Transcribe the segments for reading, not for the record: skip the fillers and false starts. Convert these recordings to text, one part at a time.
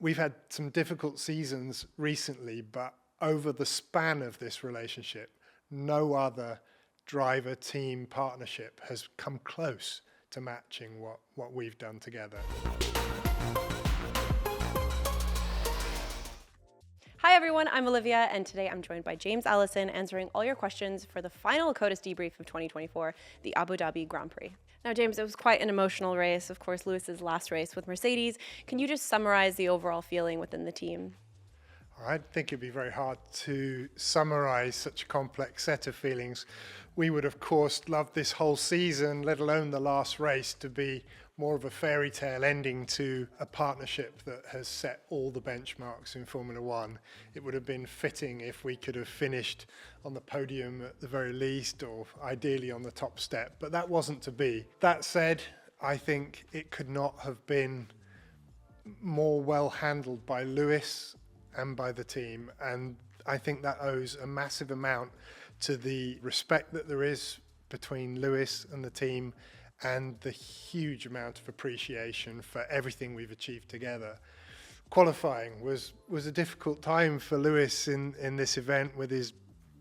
We've had some difficult seasons recently, but over the span of this relationship, no other driver-team partnership has come close to matching what we've done together. Hi everyone, I'm Olivia, and today I'm joined by James Allison answering all your questions for the final Akkodis Debrief of 2024, the Abu Dhabi Grand Prix. Now James, it was quite an emotional race, of course Lewis's last race with Mercedes. Can you just summarize the overall feeling within the team? I think it'd be very hard to summarize such a complex set of feelings. We would, of course, love this whole season, let alone the last race, to be more of a fairy tale ending to a partnership that has set all the benchmarks in Formula One. It would have been fitting if we could have finished on the podium at the very least, or ideally on the top step, but that wasn't to be. That said, I think it could not have been more well handled by Lewis and by the team, and I think that owes a massive amount to the respect that there is between Lewis and the team and the huge amount of appreciation for everything we've achieved together. Qualifying was a difficult time for Lewis in this event with his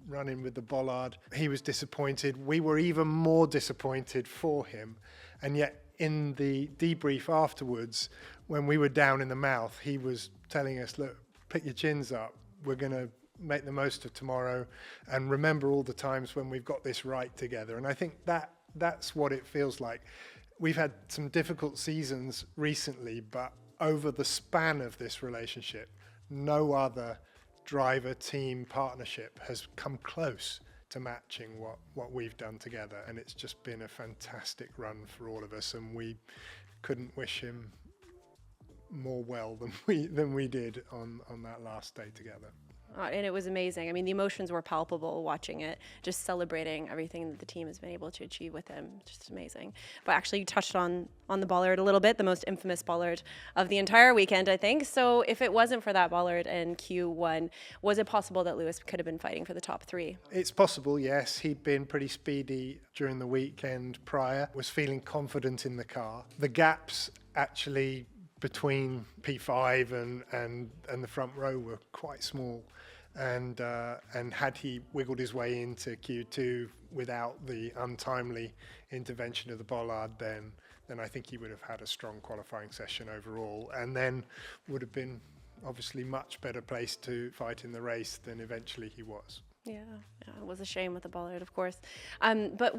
run-in with the bollard. He was disappointed. We were even more disappointed for him, and yet in the debrief afterwards, when we were down in the mouth, he was telling us, look, pick your chins up. We're going to make the most of tomorrow and remember all the times when we've got this right together. And I think that's what it feels like. We've had some difficult seasons recently, but over the span of this relationship, no other driver-team partnership has come close to matching what we've done together. And it's just been a fantastic run for all of us, and we couldn't wish him more well than we did on that last day together. And it was amazing. I mean, the emotions were palpable watching it, just celebrating everything that the team has been able to achieve with him. Just amazing. But actually, you touched on the bollard a little bit, the most infamous bollard of the entire weekend, I think. So if it wasn't for that bollard in Q1, was it possible that Lewis could have been fighting for the top three? It's possible, yes. He'd been pretty speedy during the weekend prior, was feeling confident in the car. The gaps actually between P5 and the front row were quite small, and had he wiggled his way into Q2 without the untimely intervention of the bollard, then I think he would have had a strong qualifying session overall, and then would have been obviously much better placed to fight in the race than eventually he was. Yeah, it was a shame with the bollard, of course. But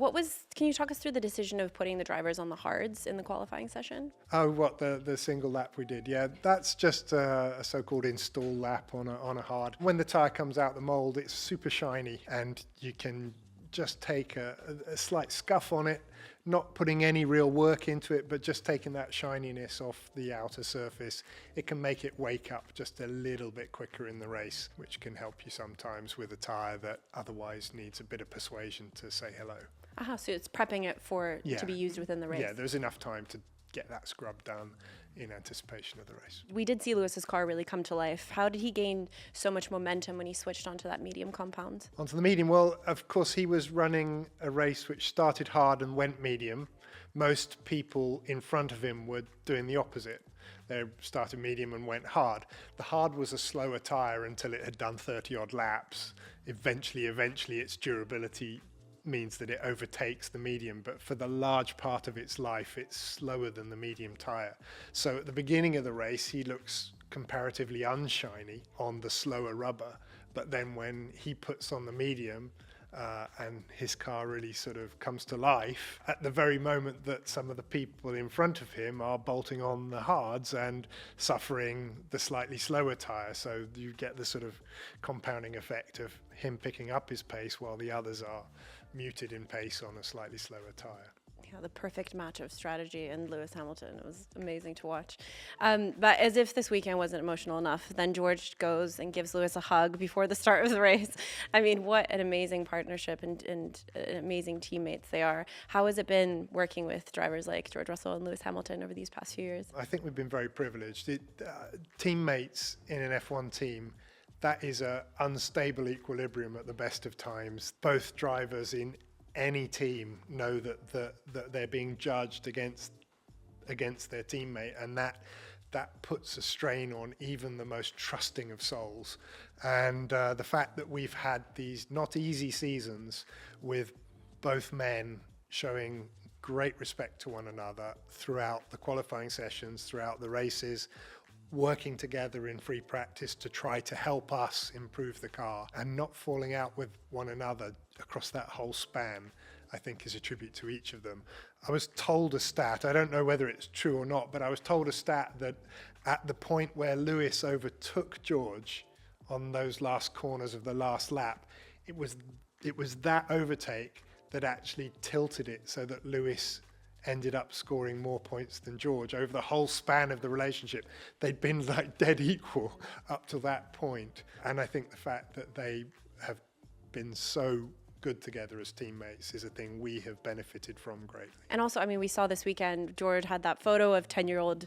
can you talk us through the decision of putting the drivers on the hards in the qualifying session? Oh, the single lap we did? Yeah, that's just a so-called install lap on a hard. When the tyre comes out the mould, it's super shiny, and you can just take a slight scuff on it, not putting any real work into it, but just taking that shininess off the outer surface. It can make it wake up just a little bit quicker in the race, which can help you sometimes with a tyre that otherwise needs a bit of persuasion to say hello. So it's prepping it to be used within the race. Yeah, there's enough time to get that scrub done in anticipation of the race. We did see Lewis's car really come to life. How did he gain so much momentum when he switched onto that medium compound? Onto the medium, well, of course, he was running a race which started hard and went medium. Most people in front of him were doing the opposite. They started medium and went hard. The hard was a slower tyre until it had done 30-odd laps. Eventually, its durability means that it overtakes the medium, but for the large part of its life, it's slower than the medium tyre. So at the beginning of the race, he looks comparatively unshiny on the slower rubber, but then when he puts on the medium and his car really sort of comes to life, at the very moment that some of the people in front of him are bolting on the hards and suffering the slightly slower tyre. So you get the sort of compounding effect of him picking up his pace while the others are muted in pace on a slightly slower tyre. Yeah, the perfect match of strategy and Lewis Hamilton. It was amazing to watch. But as if this weekend wasn't emotional enough, then George goes and gives Lewis a hug before the start of the race. I mean, what an amazing partnership and amazing teammates they are. How has it been working with drivers like George Russell and Lewis Hamilton over these past few years? I think we've been very privileged. Teammates in an F1 team, that is an unstable equilibrium at the best of times. Both drivers in any team know that they're being judged against their teammate, and that puts a strain on even the most trusting of souls. And the fact that we've had these not easy seasons with both men showing great respect to one another throughout the qualifying sessions, throughout the races, working together in free practice to try to help us improve the car, and not falling out with one another across that whole span, I think is a tribute to each of them. I was told a stat, I don't know whether it's true or not, but I was told a stat that at the point where Lewis overtook George on those last corners of the last lap, it was that overtake that actually tilted it so that Lewis ended up scoring more points than George. Over the whole span of the relationship, they'd been like dead equal up to that point. And I think the fact that they have been so good together as teammates is a thing we have benefited from greatly. And also, I mean, we saw this weekend, George had that photo of 10-year-old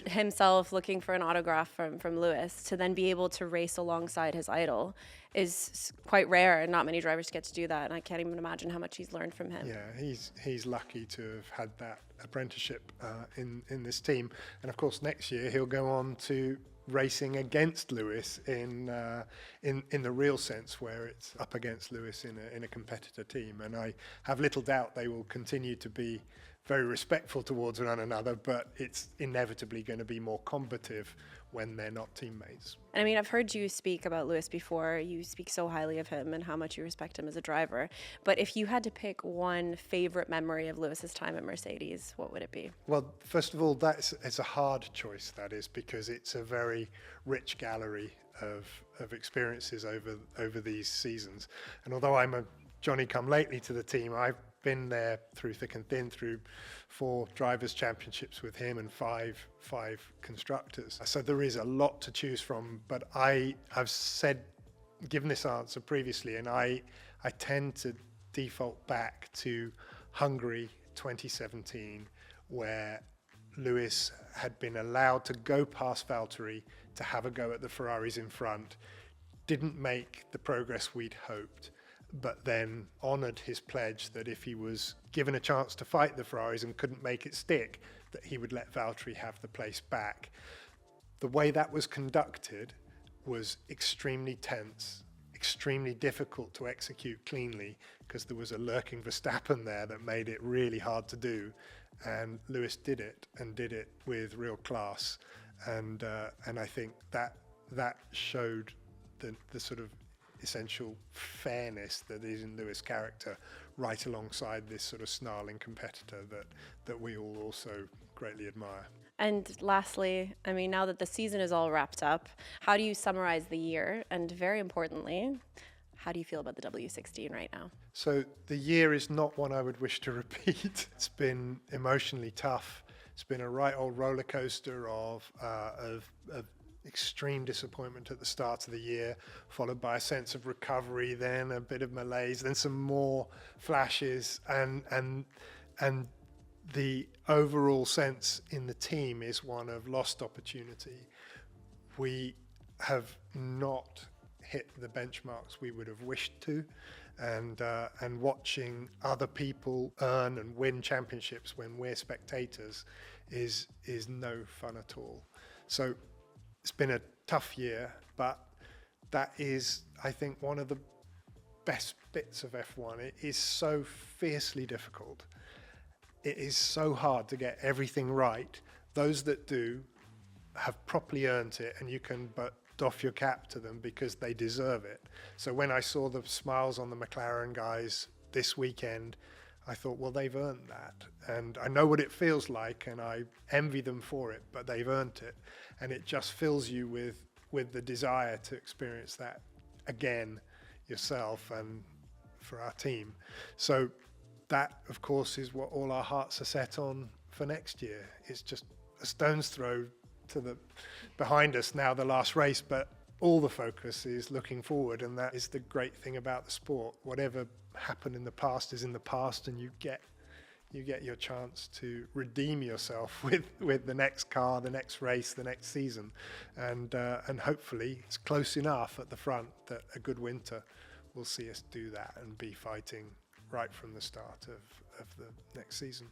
himself looking for an autograph from Lewis. To then be able to race alongside his idol is quite rare, and not many drivers get to do that. And I can't even imagine how much he's learned from him. Yeah, he's lucky to have had that apprenticeship in this team. And of course, next year he'll go on to racing against Lewis in the real sense, where it's up against Lewis in a competitor team. And I have little doubt they will continue to be very respectful towards one another, but it's inevitably going to be more combative when they're not teammates. And I mean, I've heard you speak about Lewis before. You speak so highly of him and how much you respect him as a driver. But if you had to pick one favorite memory of Lewis's time at Mercedes, what would it be? Well, first of all, it's a hard choice, that is, because it's a very rich gallery of experiences over these seasons. And although I'm a Johnny-come-lately to the team, I've been there through thick and thin, through 4 drivers' championships with him and five constructors. So there is a lot to choose from, but I've given this answer previously, and I tend to default back to Hungary 2017, where Lewis had been allowed to go past Valtteri to have a go at the Ferraris in front, didn't make the progress we'd hoped, but then honoured his pledge that if he was given a chance to fight the Ferraris and couldn't make it stick, that he would let Valtteri have the place back. The way that was conducted was extremely tense, extremely difficult to execute cleanly, because there was a lurking Verstappen there that made it really hard to do. And Lewis did it, and did it with real class. And I think that showed the sort of essential fairness that is in Lewis' character, right alongside this sort of snarling competitor that we all also greatly admire. And lastly, I mean, now that the season is all wrapped up, how do you summarize the year? And very importantly, how do you feel about the W16 right now? So the year is not one I would wish to repeat. It's been emotionally tough. It's been a right old roller coaster of extreme disappointment at the start of the year, followed by a sense of recovery, then a bit of malaise, then some more flashes, and the overall sense in the team is one of lost opportunity. We have not hit the benchmarks we would have wished to, and watching other people earn and win championships when we're spectators is no fun at all. So it's been a tough year, but that is, I think, one of the best bits of F1. It is so fiercely difficult. It is so hard to get everything right. Those that do have properly earned it, and you can but doff your cap to them because they deserve it. So when I saw the smiles on the McLaren guys this weekend, I thought, well, they've earned that. And I know what it feels like, and I envy them for it, but they've earned it. And it just fills you with the desire to experience that again yourself and for our team. So that, of course, is what all our hearts are set on for next year. It's just a stone's throw to the behind us now, the last race, but all the focus is looking forward, and that is the great thing about the sport. Whatever happened in the past is in the past, and you get your chance to redeem yourself with the next car, the next race, the next season, and hopefully it's close enough at the front that a good winter will see us do that and be fighting right from the start of the next season.